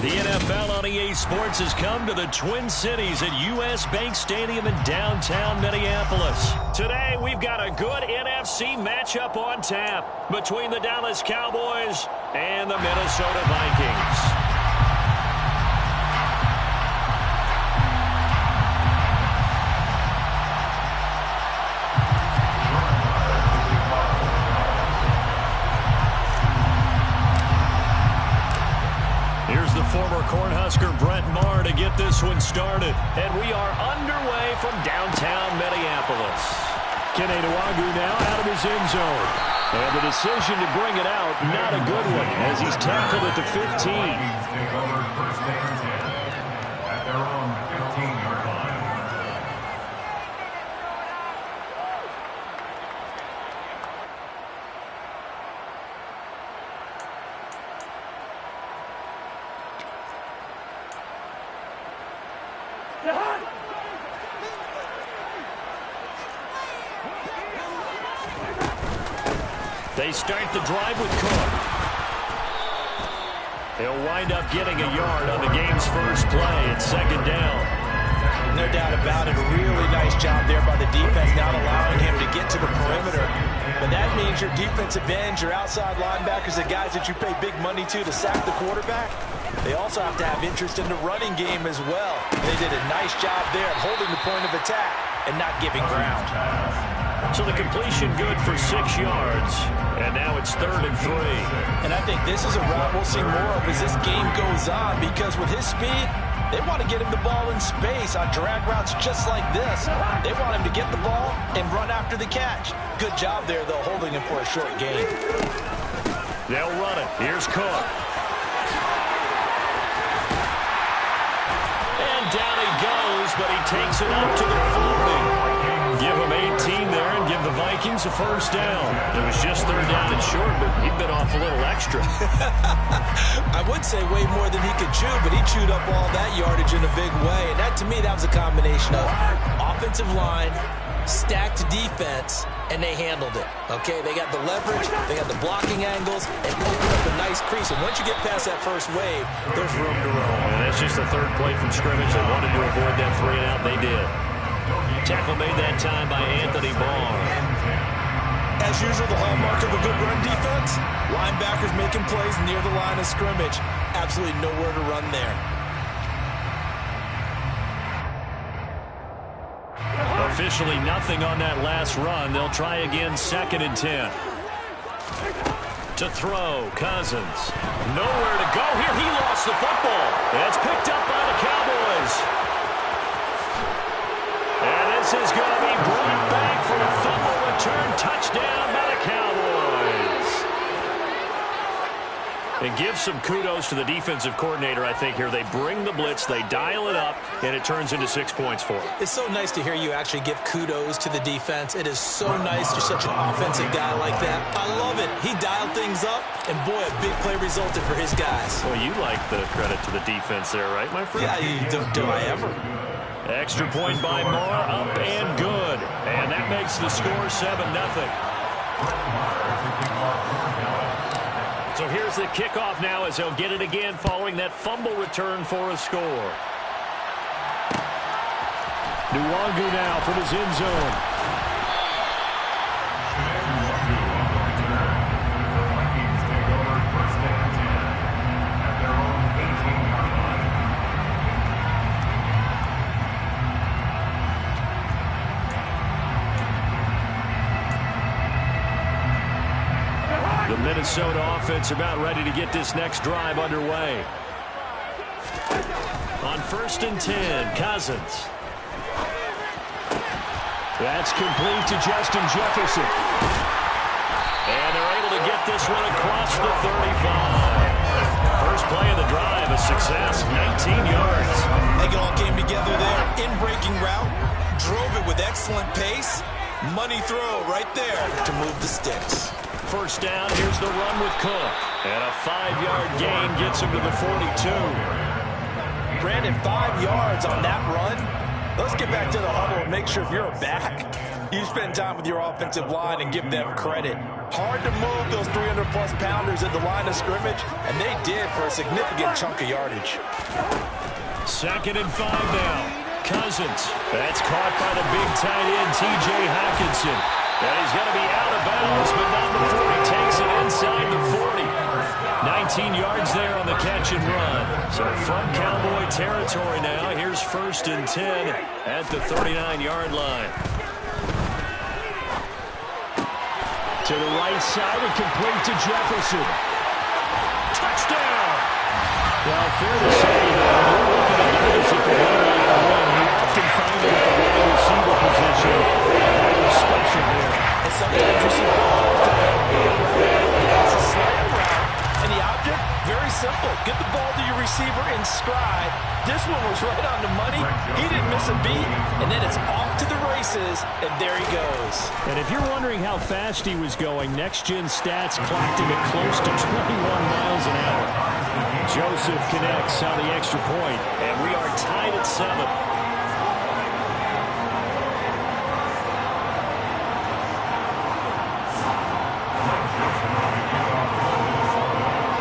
The NFL on EA Sports has come to the Twin Cities at U.S. Bank Stadium in downtown Minneapolis. Today, we've got a good NFC matchup on tap between the Dallas Cowboys and the Minnesota Vikings. Here's the former Cornhusker Brett Maher to get this one started. And we are underway from downtown Minneapolis. Kenny Nwagu now out of his end zone. And the decision to bring it out, not a good one, as he's tackled at the 15. At their own 15-yard line. They start the drive with Cook. He'll wind up getting a yard on the game's first play at second down. No doubt about it. A really nice job there by the defense, not allowing him to get to the perimeter. But that means your defensive ends, your outside linebackers, the guys that you pay big money to sack the quarterback, they also have to have interest in the running game as well. They did a nice job there of holding the point of attack and not giving ground. So the completion good for 6 yards. And now it's 3rd and 3. And I think this is a route we'll see more of as this game goes on, because with his speed, they want to get him the ball in space on drag routes just like this. They want him to get the ball and run after the catch. Good job there, though, holding him for a short gain. They'll run it. Here's Cook. And down he goes, but he takes it up to the 40. Give him 18 there and give the Vikings a first down. It was just 3rd down and short, but he bit off a little extra. I would say way more than he could chew, but he chewed up all that yardage in a big way. And that, to me, that was a combination of offensive line, stacked defense, and they handled it. Okay, they got the leverage, they got the blocking angles, and opened up a nice crease. And once you get past that first wave, there's room to roam. And that's just the 3rd play from scrimmage. They wanted to avoid that 3-and-out. They did. Tackle made that time by Anthony Barr. As usual, the hallmark of a good run defense, linebackers making plays near the line of scrimmage. Absolutely nowhere to run there. Officially nothing on that last run. They'll try again, 2nd and 10. To throw, Cousins. Nowhere to go here. He lost the football. It's picked up by the Cowboys. And this is going to be brought back for a fumble return touchdown by the Cowboys. And give some kudos to the defensive coordinator, I think, here. They bring the blitz, they dial it up, and it turns into 6 points for them. It's so nice to hear you actually give kudos to the defense. It is so nice. You're such an offensive guy like that. I love it. He dialed things up, and boy, a big play resulted for his guys. Well, you like the credit to the defense there, right, my friend? Yeah, do I ever? Extra point by Moore, up and good. And that makes the score 7-0. So here's the kickoff now as they'll get it again following that fumble return for a score. Nwagu now from his end zone. Minnesota offense about ready to get this next drive underway. On 1st and 10, Cousins. That's complete to Justin Jefferson. And they're able to get this one across the 35. First play of the drive, a success, 19 yards. I think it all came together there. In-breaking route, drove it with excellent pace. Money throw right there to move the sticks. First down, here's the run with Cook. And a 5-yard gain gets him to the 42. Brandon, 5 yards on that run. Let's get back to the huddle and make sure if you're a back, you spend time with your offensive line and give them credit. Hard to move those 300-plus pounders at the line of scrimmage, and they did for a significant chunk of yardage. 2nd and 5 now. Cousins. That's caught by the big tight end, T.J. Hockenson. And he's going to be out of bounds, but not before he takes it inside the 40. 19 yards there on the catch and run. So from Cowboy territory now, here's 1st and 10 at the 39-yard line. To the right side and complete to Jefferson. Touchdown! Well, fair to say that when you're looking at guys that can run like the run, you often find it at the wide receiver position. That was special there. And sometimes you see balls develop it's a slant route. And the object, very simple. Get the ball to your receiver in stride. This one was right on the money. He didn't miss a beat. And then it's off to the races, and there he goes. And if you're wondering how fast he was going, next-gen stats clocked him at close to 21 miles an hour. Joseph connects on the extra point, and we are tied at 7.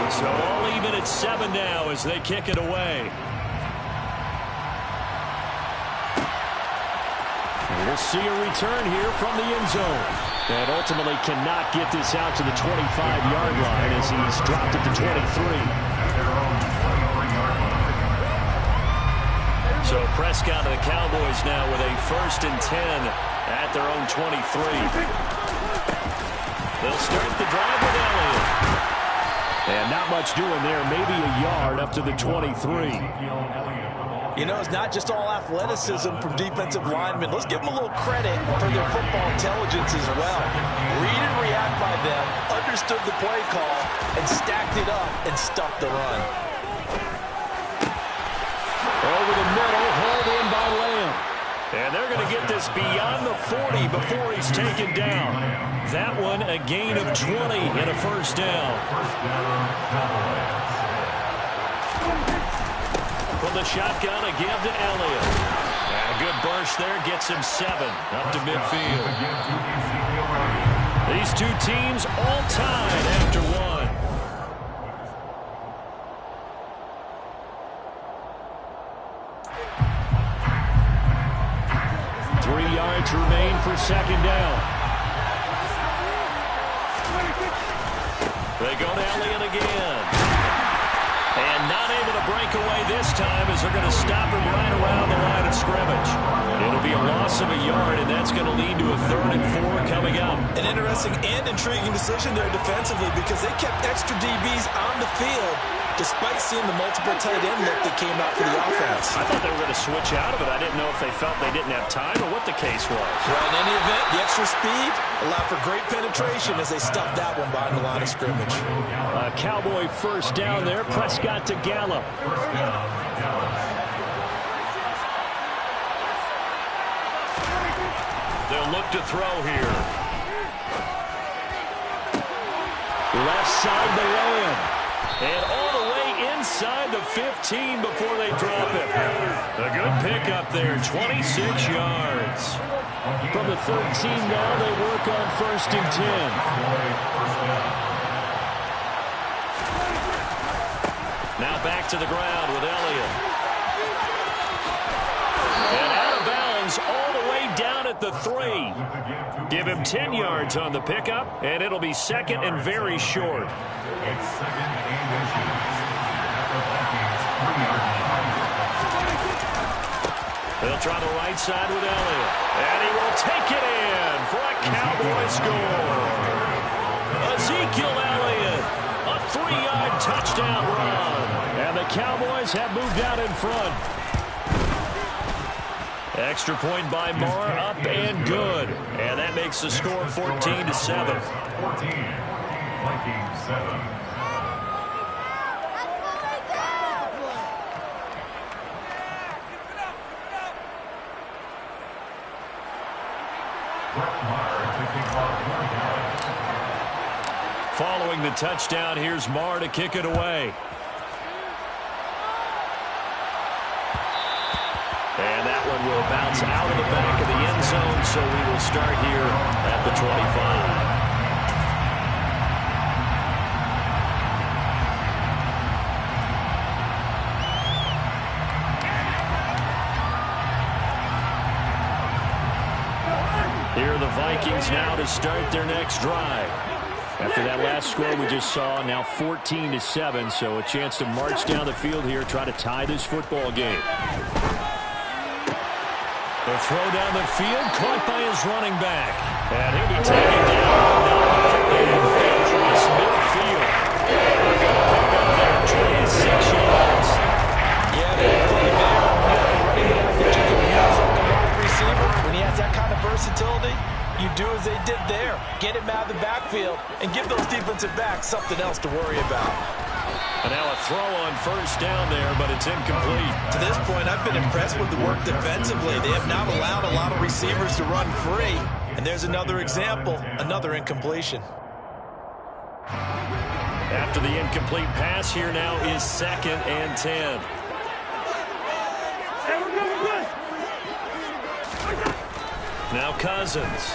So all even at 7 now as they kick it away. And we'll see a return here from the end zone. And ultimately cannot get this out to the 25-yard line as he's dropped it to 23. So Prescott and the Cowboys now with a 1st and 10 at their own 23. They'll start the drive with Elliott. And not much doing there, maybe a yard up to the 23. You know, it's not just all athleticism from defensive linemen. Let's give them a little credit for their football intelligence as well. Read and react by them, understood the play call, and stacked it up and stuffed the run. Over the middle, hauled in by Lamb. And they're going to get this beyond the 40 before he's taken down. That one a gain of 20 and a 1st down. From the shotgun, a give to Elliott. And a good burst there gets him 7 up to midfield. These two teams all tied after 1. 3 yards remain for 2nd down. They go to Elliott again. And not able to break away this time as they're going to stop him right around the line of scrimmage. It'll be a loss of a yard, and that's going to lead to a 3rd and 4 coming up. An interesting and intriguing decision there defensively because they kept extra DBs on the field despite seeing the multiple tight end look that came out for the offense. I thought they were going to switch out of it. I didn't know if they felt they didn't have time or what the case was. Well, in any event, the extra speed allowed for great penetration as they stuffed that one behind the line of scrimmage. A Cowboy 1st down there. Prescott to Gallup. They'll look to throw here. Left side to Lamb. And all the way inside the 15 before they drop it. A good pickup there, 26 yards. From the 13 now, they work on 1st and 10. Now back to the ground with Elliott. And out of bounds all the way down at the 3. Give him 10 yards on the pickup, and it'll be 2nd and very short. It's 2nd and inches at the Vikings 3-yard line. They'll try the right side with Elliott. And he will take it in for a Cowboy score. Ezekiel Elliott, a 3-yard touchdown run. And the Cowboys have moved out in front. Extra point by Marr, up and good. And that makes the score 14-7. 14, Vikings 7. Following the touchdown, here's Marr to kick it away. And that one will bounce routes out of the back of the end zone, so we will start here at the 25. Here are the Vikings now to start their next drive. After that last score we just saw, now 14-7, so a chance to march down the field here, try to tie this football game. The throw down the field, caught by his running back. And he'll be taken down across midfield. Pick up there, 26 yards. Yeah, they play there. That you can use like a wide receiver when he has that kind of versatility. You do as they did there. Get him out of the backfield and give those defensive backs something else to worry about. And now a throw on first down there, but it's incomplete. To this point, I've been impressed with the work defensively. They have not allowed a lot of receivers to run free. And there's another example, another incompletion. After the incomplete pass, here now is 2nd and 10. Now Cousins.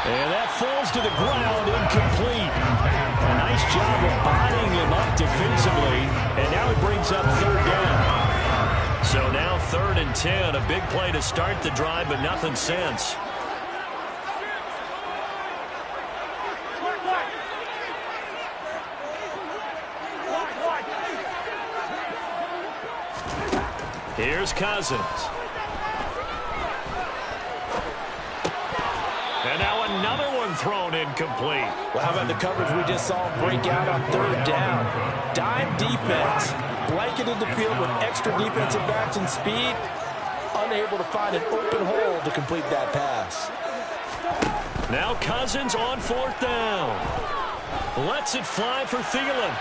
And that falls to the ground, incomplete. A nice job of bodying him up defensively. And now it brings up 3rd down. So now 3rd and 10. A big play to start the drive, but nothing since. Here's Cousins. And now another one thrown incomplete. Well, how about the coverage we just saw break out on 3rd down? Dime defense, blanketed the field with extra defensive backs and speed, unable to find an open hole to complete that pass. Now Cousins on 4th down. Lets it fly for Thielen.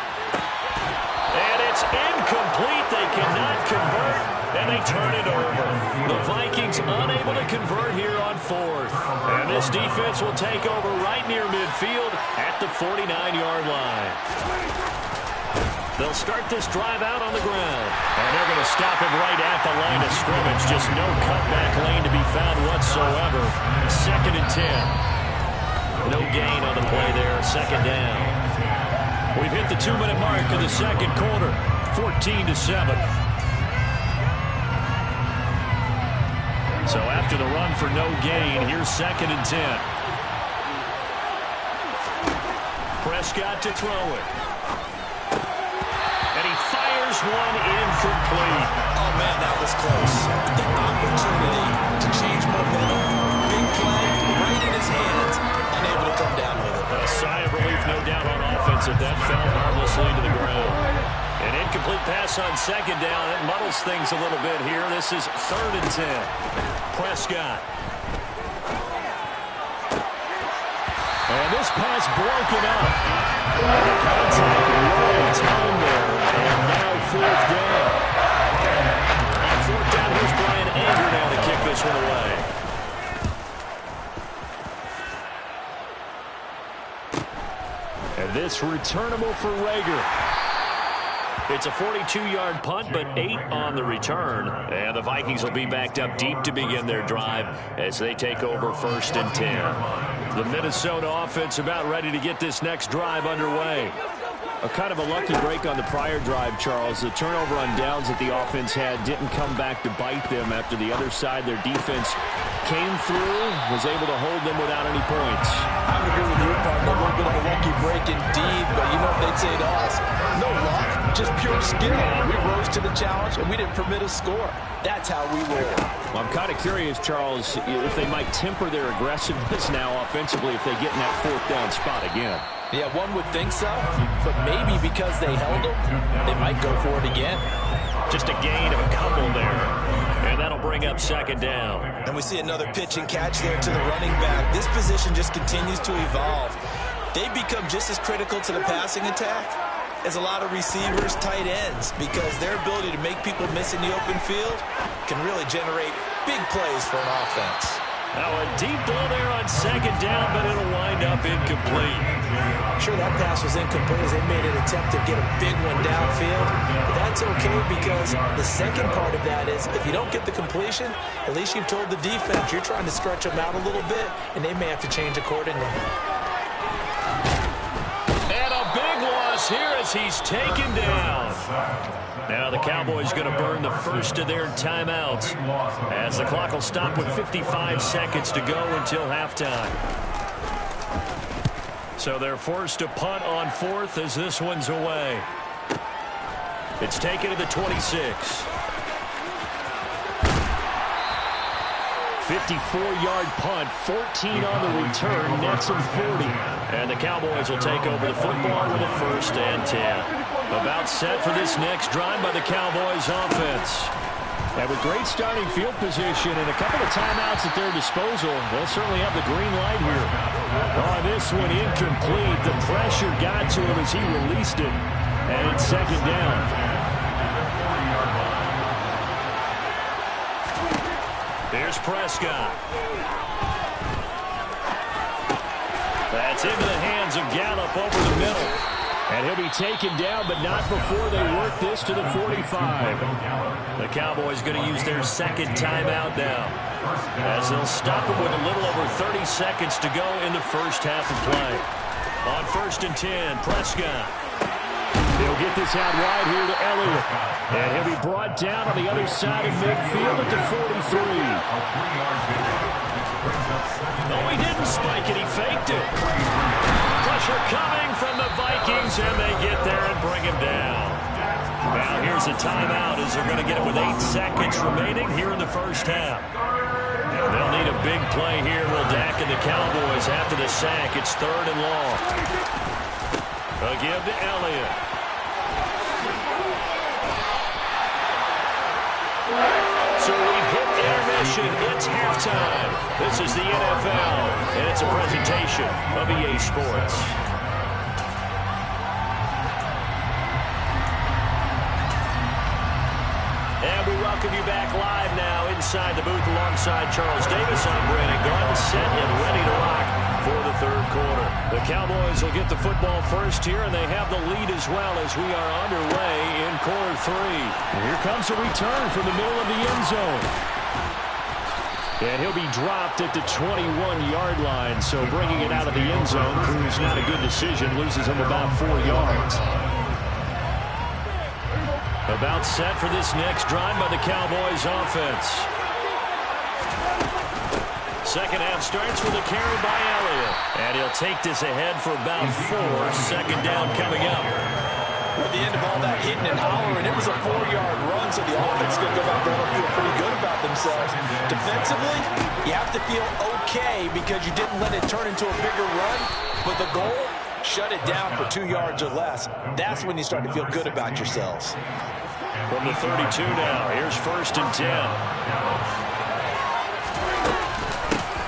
And it's incomplete. They cannot convert, and they turn it over. The Vikings unable to convert here on 4th. And this defense will take over right near midfield at the 49-yard line. They'll start this drive out on the ground. And they're going to stop him right at the line of scrimmage. Just no cutback lane to be found whatsoever. 2nd and 10. No gain on the play there. 2nd down. We've hit the 2-minute mark of the 2nd quarter. 14-7. So after the run for no gain, here's 2nd and 10. Prescott to throw it. And he fires one incomplete. Oh, man, that was close. The opportunity to change momentum. Big play, right in his hands. Unable to come down with it. A sigh of relief, no doubt, on offense if that fell harmlessly to the ground. An incomplete pass on 2nd down. That muddles things a little bit here. This is 3rd and 10. Prescott. And this pass broken up. Contact low time there. And now 4th down. On 4th down, here's Brian Anger now to kick this one away. And this returnable for Rager. It's a 42-yard punt, but 8 on the return. And the Vikings will be backed up deep to begin their drive as they take over 1st and 10. The Minnesota offense about ready to get this next drive underway. A kind of a lucky break on the prior drive, Charles. The turnover on downs that the offense had didn't come back to bite them after the other side. Their defense came through, was able to hold them without any points. I would agree with you, partner. A little bit of a lucky break indeed, but you know what they'd say to us? No luck, just pure skill. We rose to the challenge, and we didn't permit a score. That's how we roll. Well, I'm kind of curious, Charles, if they might temper their aggressiveness now offensively if they get in that 4th down spot again. Yeah, one would think so, but maybe because they held them, they might go for it again. Just a gain of a couple there, and that'll bring up 2nd down. And we see another pitch and catch there to the running back. This position just continues to evolve. They become just as critical to the passing attack as a lot of receivers, tight ends, because their ability to make people miss in the open field can really generate big plays for an offense. Now a deep ball there on second down, but it'll wind up incomplete. Sure, that pass was incomplete as they made an attempt to get a big one downfield. But that's okay because the second part of that is if you don't get the completion, at least you've told the defense you're trying to stretch them out a little bit, and they may have to change accordingly. And a big loss here as he's taken down. Now the Cowboys going to burn the first of their timeouts as the clock will stop with 55 seconds to go until halftime. So they're forced to punt on fourth as this one's away. It's taken to the 26. 54-yard punt, 14 on the return, nets them 40. And the Cowboys will take over the football with a 1st and 10. About set for this next drive by the Cowboys offense. And with great starting field position and a couple of timeouts at their disposal, they'll certainly have the green light here. On this one, incomplete. The pressure got to him as he released it. And it's second down. Here's Prescott. That's into the hands of Gallup over the middle. And he'll be taken down, but not before they work this to the 45. The Cowboys going to use their second timeout now, as they'll stop him with a little over 30 seconds to go in the first half of play. On 1st and 10, Prescott. He'll get this out wide here to Elliott. And he'll be brought down on the other side of midfield at the 43. No, he didn't spike it. He faked it. Pressure coming from the Vikings, and they get there and bring him down. Now here's a timeout as they're going to get it with 8 seconds remaining here in the first half. They'll need a big play here. Will Dak and the Cowboys after the sack. It's 3rd and long. A give to Elliott. So we've hit intermission. It's halftime. This is the NFL, and it's a presentation of EA Sports. And we welcome you back live now inside the booth alongside Charles Davis. I'm Brandon Garden, set and ready to rock for the 3rd quarter. The Cowboys will get the football first here, and they have the lead as well as we are underway in quarter 3. And here comes a return from the middle of the end zone. And he'll be dropped at the 21-yard line, so bringing it out of the end zone proves not a good decision, loses him about 4 yards. About set for this next drive by the Cowboys offense. Second half starts with a carry by Elliott. And he'll take this ahead for about 4. Second down coming up. At the end of all that hitting and hollering, it was a 4-yard run, so the offense is going to go back there and feel pretty good about themselves. Defensively, you have to feel okay because you didn't let it turn into a bigger run. But the goal, shut it down for 2 yards or less. That's when you start to feel good about yourselves. From the 32 now, here's 1st and 10.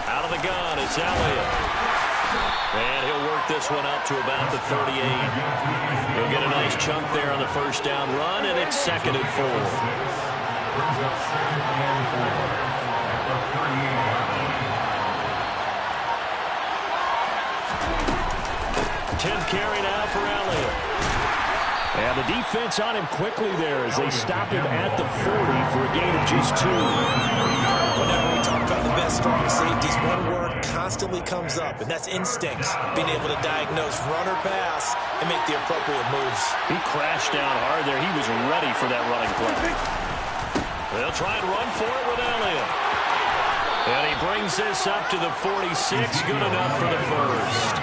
Out of the gun, it's Elliott. And he'll work this one up to about the 38. He'll get a nice chunk there on the first down run, and it's 2nd and 4. 10th carry now for Elliott. And the defense on him quickly there as they stop him at the 40 for a gain of just 2. Whenever we talk about the best strong safeties, one word constantly comes up, and that's instincts. Being able to diagnose run or pass and make the appropriate moves. He crashed down hard there. He was ready for that running play. They'll try and run for it with Elliott. And he brings this up to the 46. Good enough for the first.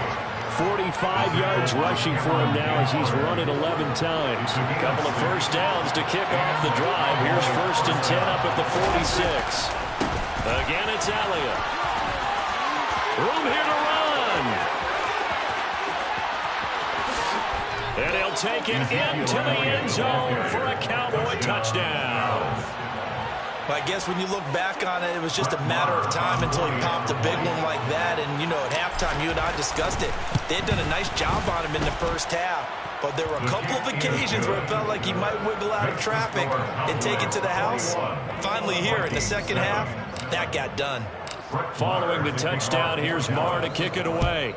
45 yards rushing for him now as he's run it 11 times. A couple of first downs to kick off the drive. Here's 1st and 10 up at the 46. Again, it's Elliott. Room here to run. And he'll take it into the end zone for a Cowboy touchdown. But I guess when you look back on it, it was just a matter of time until he popped a big one like that. And, you know, at halftime, you and I discussed it. They had done a nice job on him in the first half. But there were a couple of occasions where it felt like he might wiggle out of traffic and take it to the house. Finally here in the second half, that got done. Following the touchdown, here's Marr to kick it away.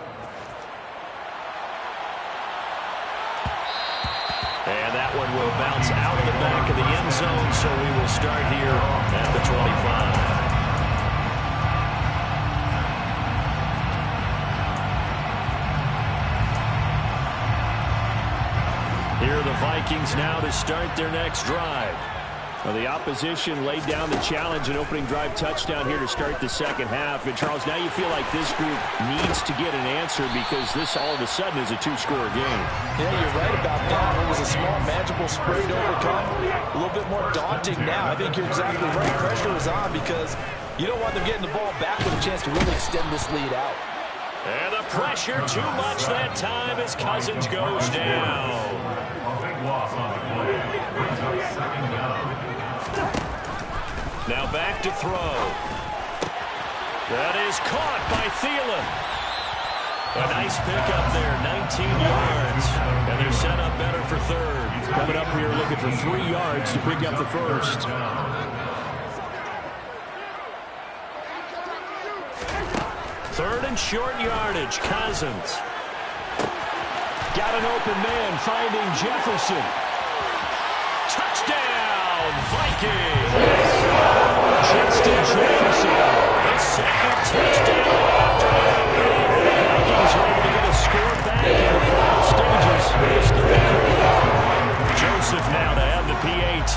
And that one will bounce out of the back of the end zone, so we will start here at the 25. Here are the Vikings now to start their next drive. Well, the opposition laid down the challenge, an opening drive touchdown here to start the second half. And, Charles, now you feel like this group needs to get an answer because this all of a sudden is a two-score game. Yeah, you're right about that. It was a small, manageable spray to overcome. A little bit more daunting now. I think you're exactly right. Pressure is on because you don't want them getting the ball back with a chance to really extend this lead out. And the pressure too much that time as Cousins goes down. A big loss on the play. Brings up second down. Now back to throw. That is caught by Thielen. A nice pickup there, 19 yards. And they're set up better for third. Coming up here looking for 3 yards to pick up the first. Third and short yardage, Cousins. Got an open man, finding Jefferson. Touchdown, Vikings! Justin Jefferson, his second touchdown after the Vikings are able to get a score back in the final stages of this third quarter. Joseph now to have the PAT.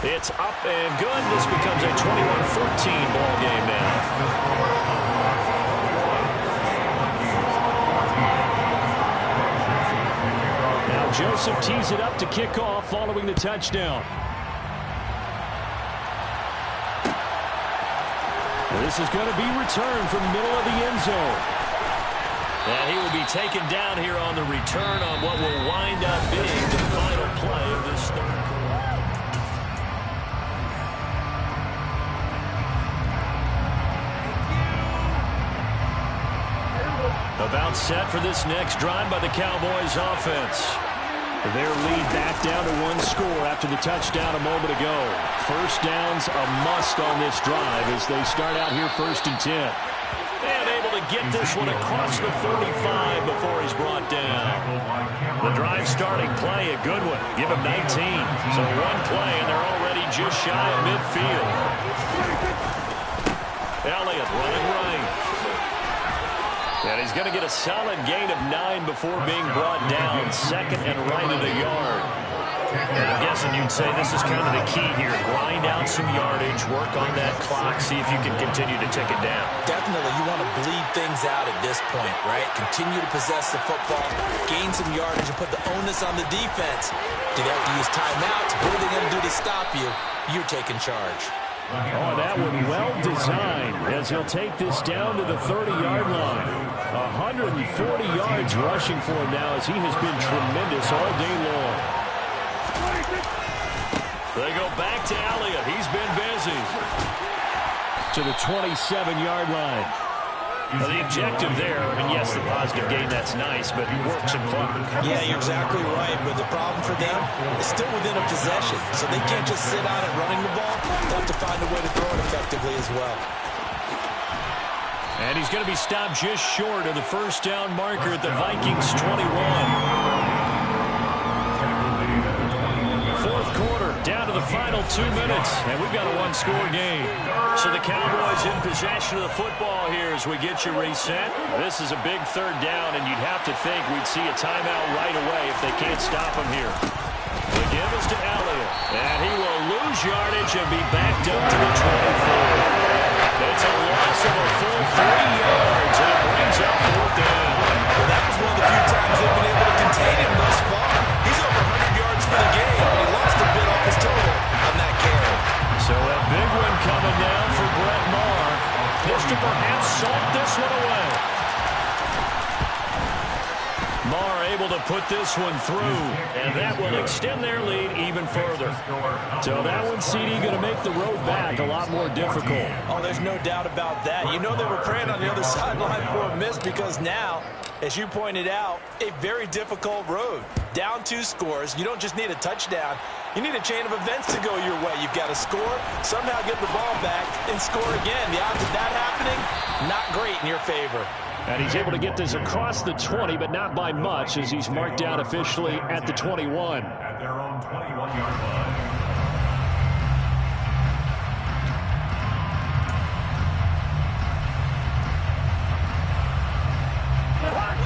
It's up and good. This becomes a 21-14 ball game now. Joseph tees it up to kick off following the touchdown. This is going to be returned from the middle of the end zone. And he will be taken down here on the return on what will wind up being the final play of this third quarter. About set for this next drive by the Cowboys offense. Their lead back down to 1 score after the touchdown a moment ago. First down's a must on this drive as they start out here 1st and 10. And able to get this one across the 35 before he's brought down. The drive starting play, a good one. Give him 19. So 1 play and they're already just shy of midfield. Elliott running right. And he's going to get a solid gain of 9 before being brought down. 2nd and right of the yard. And I'm guessing you'd say this is kind of the key here. Grind out some yardage, work on that clock, see if you can continue to tick it down. Definitely, you want to bleed things out at this point, right? Continue to possess the football, gain some yardage, and put the onus on the defense. Do they have to use timeouts? What are they going to do to stop you? You're taking charge. Oh, that one well designed as he'll take this down to the 30-yard line. 140 yards rushing for him now as he has been tremendous all day long. They go back to Elliott. He's been busy. To the 27-yard line. Well, the objective there, and yes, the positive gain, that's nice, but work some clock. Yeah, you're exactly right, but the problem for them is still within a possession, so they can't just sit on it running the ball. They'll have to find a way to throw it effectively as well. And he's going to be stopped just short of the first down marker at the Vikings 21. Fourth quarter, down to the final 2 minutes, and we've got a 1-score game. So the Cowboys in possession of the football here as we get you reset. This is a big 3rd down, and you'd have to think we'd see a timeout right away if they can't stop him here. The give is to Elliott, and he will lose yardage and be backed up to the 24. It's a loss of a full 30 yards, and it brings up 4th down. Well, that was one of the few times they've been able to contain him thus far. He's over 100 yards for the game, and he lost a bit off his total on that carry. So a big one coming down for Brett Marr. This to perhaps salt this one away. Marr able to put this one through, and that will extend their lead even further. So that one, CD, going to make the road back a lot more difficult. Oh, there's no doubt about that. You know they were praying on the other sideline for a miss because now, as you pointed out, a very difficult road. Down 2 scores. You don't just need a touchdown. You need a chain of events to go your way. You've got to score, somehow get the ball back, and score again. The odds of that happening, not great in your favor. And he's able to get this across the 20, but not by much, as he's marked down officially at the 21. At their own 21-yard line.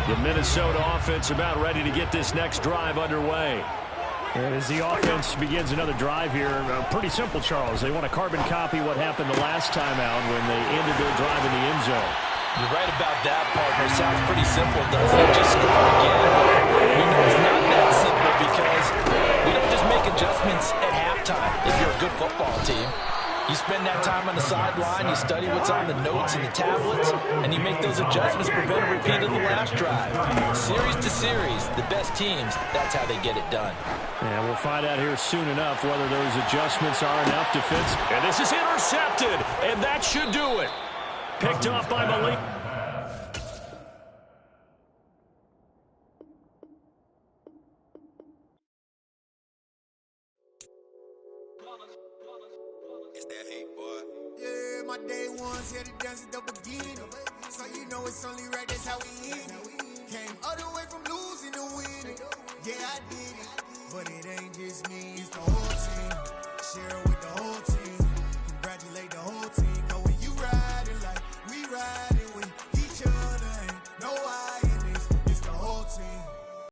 The Minnesota offense about ready to get this next drive underway. And as the offense begins another drive here, pretty simple, Charles. They want to carbon copy what happened the last time out when they ended their drive in the end zone. You're right about that, partner. Sounds pretty simple, doesn't it? Just score again. We know it's not that simple because we don't just make adjustments at halftime if you're a good football team. You spend that time on the sideline, you study what's on the notes and the tablets, and you make those adjustments, prevent a repeat of the last drive. Series to series, the best teams, that's how they get it done. And we'll find out here soon enough whether those adjustments are enough defense. And this is intercepted, and that should do it. Picked off by Malik. It's that hate, boy. Yeah, my day ones here to dance at the beginning. So you know it's only right, that's how we end it. Came all the way from losing to winning. Yeah, I did it, but it ain't just me.